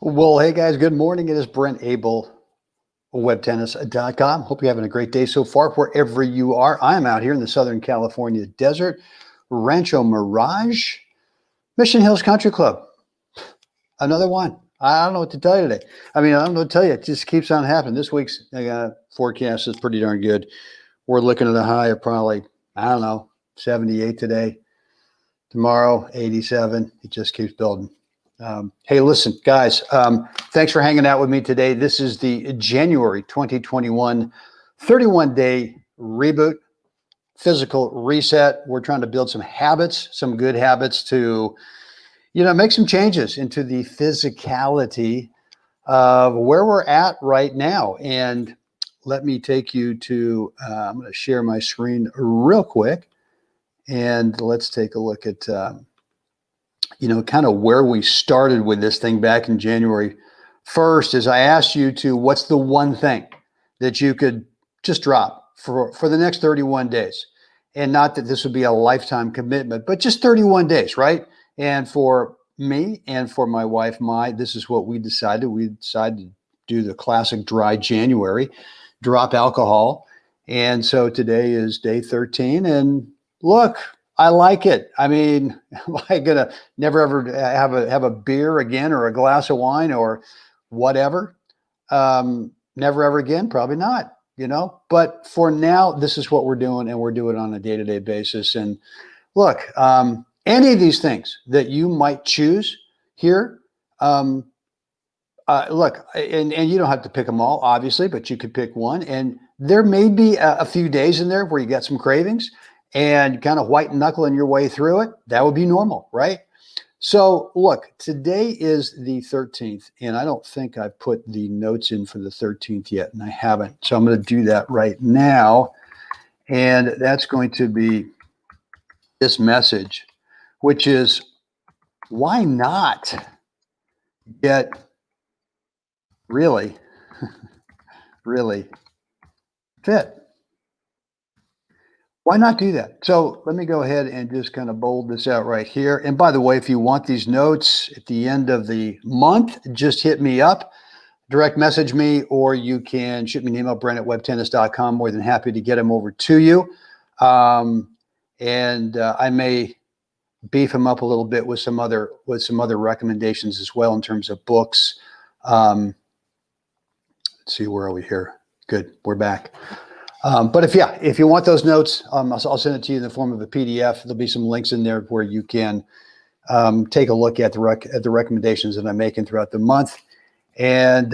Well, hey guys, good morning. It is Brent Abel, webtennis.com. Hope you're having a great day so far, wherever you are. I'm out here in the Southern California desert, Rancho Mirage, Mission Hills Country Club. Another one. I don't know what to tell you today. I don't know what to tell you. It just keeps on happening. This week's forecast is pretty darn good. We're looking at a high of probably, 78 today. Tomorrow, 87. It just keeps building. Hey, listen, guys, thanks for hanging out with me today. This is the January 2021 31-day reboot physical reset. We're trying to build some habits, some good habits to, make some changes into the physicality of where we're at right now. And let me take you to, I'm going to share my screen real quick, and let's take a look at, kind of where we started with this thing back in January 1st. Is I asked you to, what's the one thing that you could just drop for the next 31 days? And not that this would be a lifetime commitment, but just 31 days, right? And for me and for my wife, this is what we decided. We decided to do the classic dry January, drop alcohol. And so today is day 13. And look, I like it. Am I gonna never ever have a beer again or a glass of wine or whatever? Never ever again? Probably not, But for now, this is what we're doing, and we're doing it on a day-to-day basis. And look, any of these things that you might choose here, look, and you don't have to pick them all, obviously, but you could pick one. And there may be a few days in there where you got some cravings, and kind of white knuckling your way through it. That would be normal, right? So look, today is the 13th, and I don't think I've put the notes in for the 13th yet, and I haven't. So I'm going to do that right now. And that's going to be this message, which is, why not get really, really fit? Why not do that? So let me go ahead and just kind of bold this out right here. And by the way, if you want these notes at the end of the month, just hit me up, direct message me, or you can shoot me an email, brent@webtennis.com. More than happy to get them over to you. And I may beef them up a little bit with some other recommendations as well in terms of books. Let's see, where are we here? Good, we're back. But if you want those notes, I'll send it to you in the form of a PDF. There'll be some links in there where you can take a look at the recommendations that I'm making throughout the month. And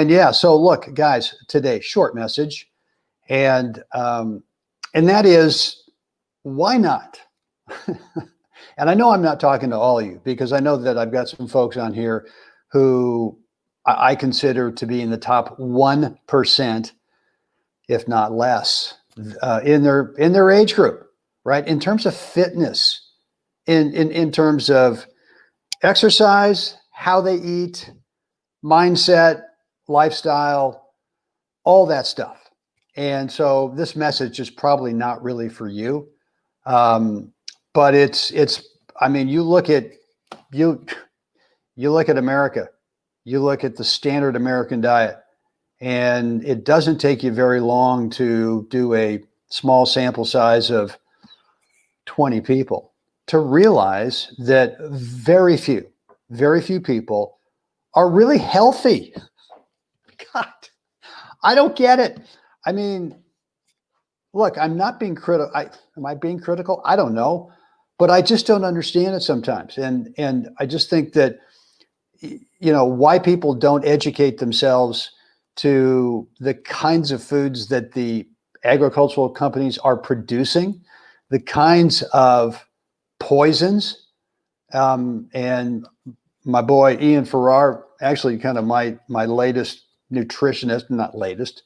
yeah, so look, guys, today, short message, and that is, why not? And I know I'm not talking to all of you, because I know that I've got some folks on here who I consider to be in the top 1%, if not less, in their age group, right? In terms of fitness, in terms of exercise, how they eat, mindset, lifestyle, all that stuff. And so this message is probably not really for you, but it's. You look at America, you look at the standard American diet. And it doesn't take you very long to do a small sample size of 20 people to realize that very few people are really healthy. God, I don't get it. Look, I'm not being critical. Am I being critical? I don't know, but I just don't understand it sometimes. And I just think that, why people don't educate themselves to the kinds of foods that the agricultural companies are producing, the kinds of poisons. And my boy, Ian Farrar, actually kind of my latest nutritionist, not latest,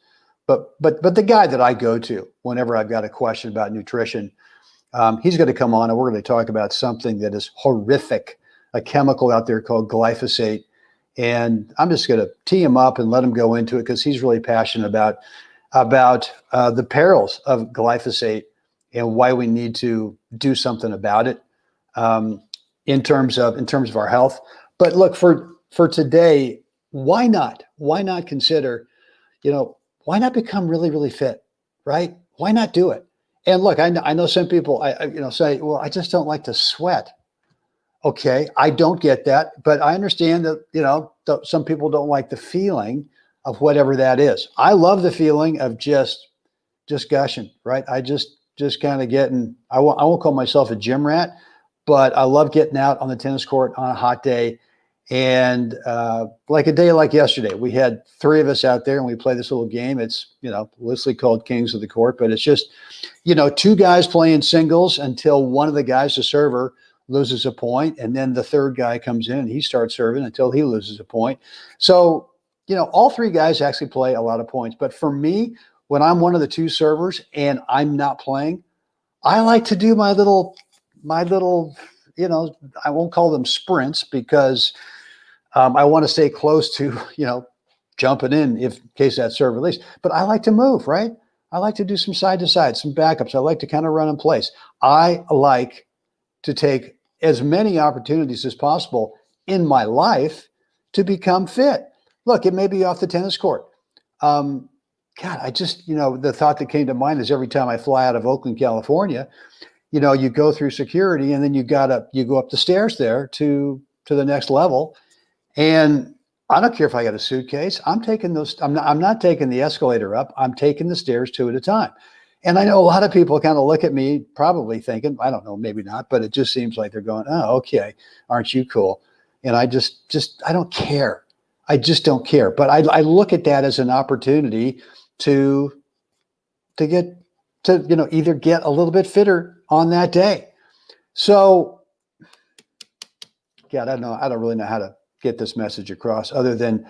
but the guy that I go to whenever I've got a question about nutrition, he's going to come on and we're going to talk about something that is horrific, a chemical out there called glyphosate. And I'm just going to tee him up and let him go into it, because he's really passionate about the perils of glyphosate and why we need to do something about it in terms of our health. But look, for for today, why not? Why not consider, why not become really, really fit, right? Why not do it? And look, I know some people, say, well, I just don't like to sweat. Okay, I don't get that, but I understand that, some people don't like the feeling of whatever that is. I love the feeling of just gushing, right? I just kind of getting, I won't call myself a gym rat, but I love getting out on the tennis court on a hot day. And like a day like yesterday, we had 3 of us out there and we play this little game. It's, loosely called Kings of the Court, but it's just, 2 guys playing singles until one of the guys, the server, loses a point. And then the third guy comes in and he starts serving until he loses a point. So, all 3 guys actually play a lot of points. But for me, when I'm one of the 2 servers and I'm not playing, I like to do my little, I won't call them sprints because I want to stay close to, jumping in case that serve release. But I like to move, right? I like to do some side to side, some backups. I like to kind of run in place. I like to take as many opportunities as possible in my life to become fit. Look, it may be off the tennis court. God, I just, the thought that came to mind is every time I fly out of Oakland, California, you go through security and then you go up the stairs there to the next level. And I don't care if I got a suitcase. I'm not taking the escalator up. I'm taking the stairs 2 at a time. And I know a lot of people kind of look at me probably thinking, I don't know, maybe not, but it just seems like they're going, oh, okay. Aren't you cool? And I I don't care. I just don't care. But I look at that as an opportunity to get to, either get a little bit fitter on that day. So, God, I don't really know how to get this message across other than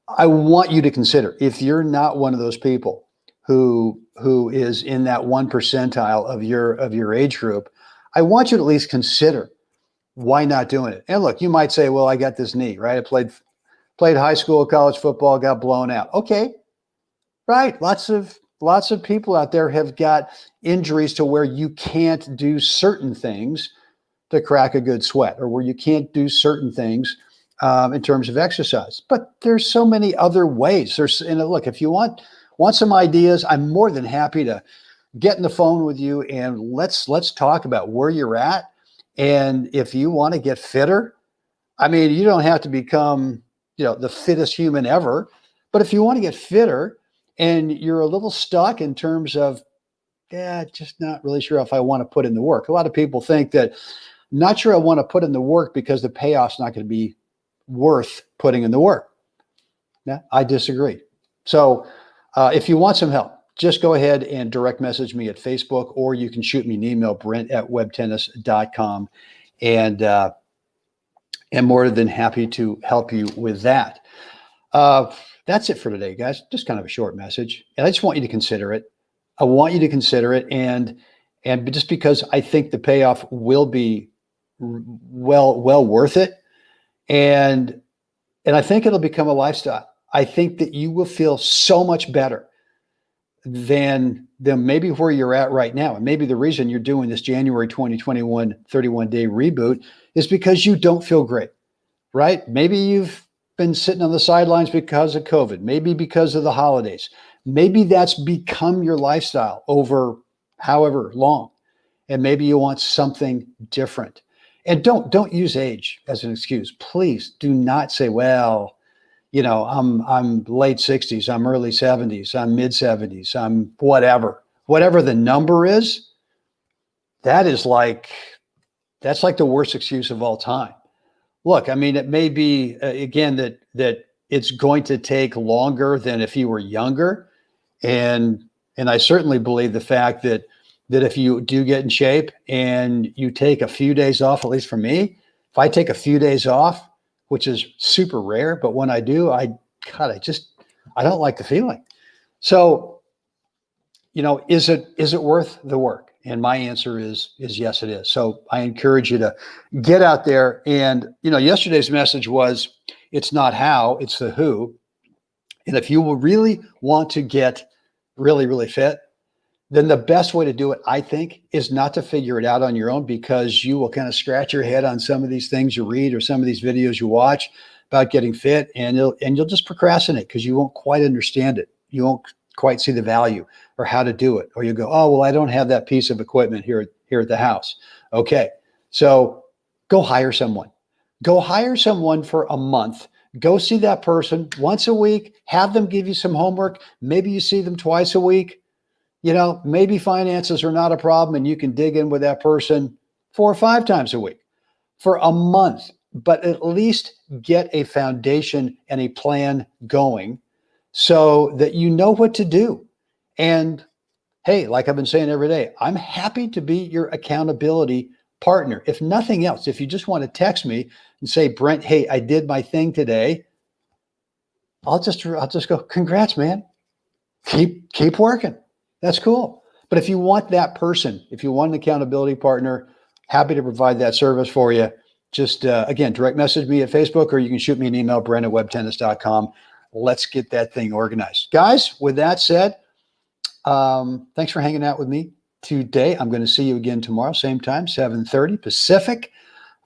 I want you to consider, if you're not one of those people who is in that 1 percentile of your age group, I want you to at least consider why not doing it. And look, you might say, well, I got this knee, right? I played high school, college football, got blown out. Okay. Right. Lots of people out there have got injuries to where you can't do certain things to crack a good sweat, or where you can't do certain things in terms of exercise. But there's so many other ways. Look, if you want some ideas, I'm more than happy to get in the phone with you and let's talk about where you're at. And if you want to get fitter, I mean, you don't have to become, the fittest human ever, but if you want to get fitter and you're a little stuck in terms of, just not really sure if I want to put in the work. A lot of people think that, not sure I want to put in the work because the payoff's not going to be worth putting in the work. Yeah, I disagree. So if you want some help, just go ahead and direct message me at Facebook, or you can shoot me an email, brent@webtennis.com. And I'm more than happy to help you with that. That's it for today, guys. Just kind of a short message. And I just want you to consider it. I want you to consider it. And just because I think the payoff will be well worth it. And I think it'll become a lifestyle. I think that you will feel so much better than maybe where you're at right now. And maybe the reason you're doing this January 2021 31-day reboot is because you don't feel great, right? Maybe you've been sitting on the sidelines because of COVID, maybe because of the holidays. Maybe that's become your lifestyle over however long. And maybe you want something different. And don't use age as an excuse. Please do not say, well, I'm late 60s, I'm early 70s, I'm mid 70s, I'm whatever the number is. That's like the worst excuse of all time. Look, I mean, it may be again that it's going to take longer than if you were younger, and I certainly believe the fact that if you do get in shape and you take a few days off, at least for me, if I take a few days off, which is super rare, but when I do, I don't like the feeling. So, is it worth the work? And my answer is yes, it is. So I encourage you to get out there. And, yesterday's message was, it's not how, it's the who. And if you will really want to get really, really fit, then the best way to do it, I think, is not to figure it out on your own, because you will kind of scratch your head on some of these things you read or some of these videos you watch. about getting fit, and you'll just procrastinate because you won't quite understand it. You won't quite see the value or how to do it. Or you go, oh, well, I don't have that piece of equipment here at the house. Okay. So go hire someone. Go hire someone for a month. Go see that person once a week. Have them give you some homework. Maybe you see them twice a week. Maybe finances are not a problem and you can dig in with that person 4 or 5 times a week for a month, but at least get a foundation and a plan going so that you know what to do. And hey, like I've been saying every day, I'm happy to be your accountability partner. If nothing else, if you just want to text me and say, Brent, hey, I did my thing today, I'll just go, congrats, man. Keep working. That's cool. But if you want that person, if you want an accountability partner, happy to provide that service for you. Just, again, direct message me at Facebook, or you can shoot me an email, brent@webtennis.com. Let's get that thing organized. Guys, with that said, thanks for hanging out with me today. I'm going to see you again tomorrow, same time, 7:30 Pacific,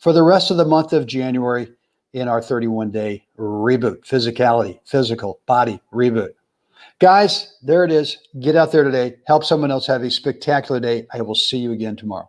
for the rest of the month of January in our 31-day reboot, physicality, physical body reboot. Guys, there it is. Get out there today. Help someone else have a spectacular day. I will see you again tomorrow.